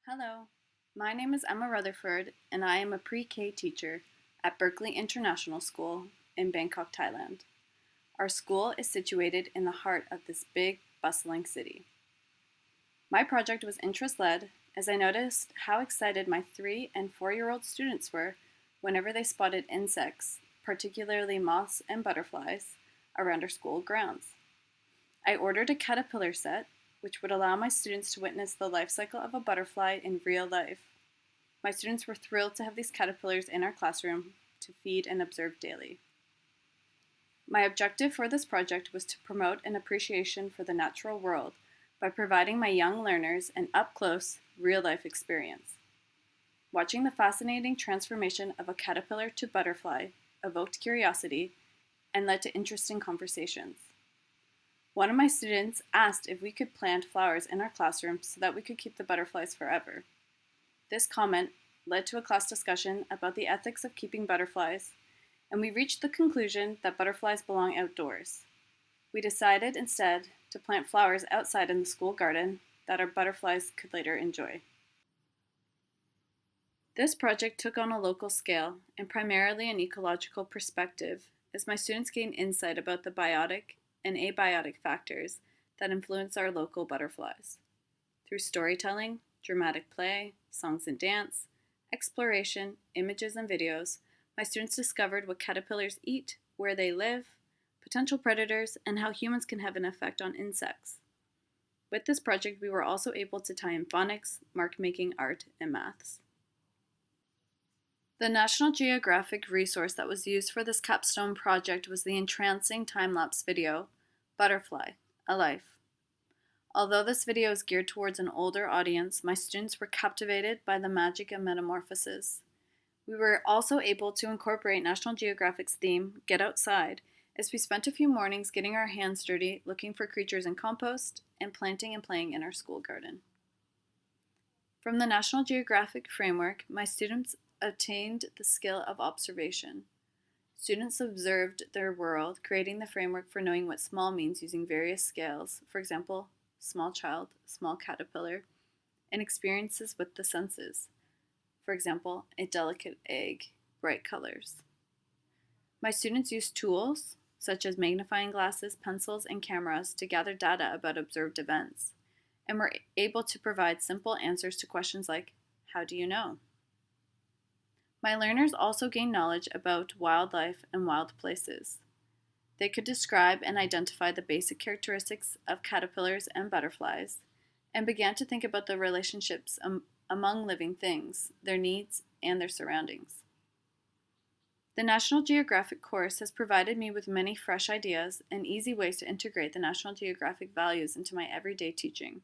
Hello, my name is Emma Rutherford, and I am a pre-K teacher at Berkeley International School in Bangkok, Thailand. Our school is situated in the heart of this big, bustling city. My project was interest-led as I noticed how excited my 3- and 4-year-old students were whenever they spotted insects, particularly moths and butterflies, around our school grounds. I ordered a caterpillar set, which would allow my students to witness the life cycle of a butterfly in real life. My students were thrilled to have these caterpillars in our classroom to feed and observe daily. My objective for this project was to promote an appreciation for the natural world by providing my young learners an up-close, real-life experience. Watching the fascinating transformation of a caterpillar to butterfly evoked curiosity and led to interesting conversations. One of my students asked if we could plant flowers in our classroom so that we could keep the butterflies forever. This comment led to a class discussion about the ethics of keeping butterflies, and we reached the conclusion that butterflies belong outdoors. We decided instead to plant flowers outside in the school garden that our butterflies could later enjoy. This project took on a local scale and primarily an ecological perspective as my students gained insight about the biotic and abiotic factors that influence our local butterflies. Through storytelling, dramatic play, songs and dance, exploration, images and videos, my students discovered what caterpillars eat, where they live, potential predators, and how humans can have an effect on insects. With this project, we were also able to tie in phonics, mark-making, art, and maths. The National Geographic resource that was used for this capstone project was the entrancing time-lapse video, Butterfly, A Life. Although this video is geared towards an older audience, my students were captivated by the magic of metamorphosis. We were also able to incorporate National Geographic's theme, Get Outside, as we spent a few mornings getting our hands dirty, looking for creatures in compost, and planting and playing in our school garden. From the National Geographic framework, my students attained the skill of observation. Students observed their world, creating the framework for knowing what small means using various scales, for example, small child, small caterpillar, and experiences with the senses, for example, a delicate egg, bright colors. My students used tools, such as magnifying glasses, pencils, and cameras to gather data about observed events, and were able to provide simple answers to questions like, how do you know? My learners also gained knowledge about wildlife and wild places. They could describe and identify the basic characteristics of caterpillars and butterflies, and began to think about the relationships among living things, their needs, and their surroundings. The National Geographic course has provided me with many fresh ideas and easy ways to integrate the National Geographic values into my everyday teaching.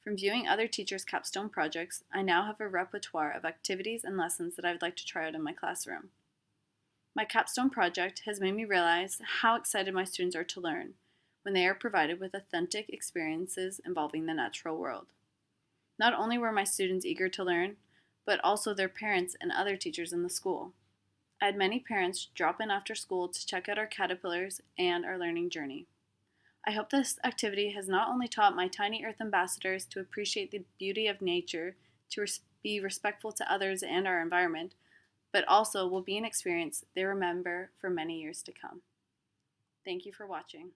From viewing other teachers' capstone projects, I now have a repertoire of activities and lessons that I would like to try out in my classroom. My capstone project has made me realize how excited my students are to learn when they are provided with authentic experiences involving the natural world. Not only were my students eager to learn, but also their parents and other teachers in the school. I had many parents drop in after school to check out our caterpillars and our learning journey. I hope this activity has not only taught my tiny earth ambassadors to appreciate the beauty of nature, to be respectful to others and our environment, but also will be an experience they remember for many years to come. Thank you for watching.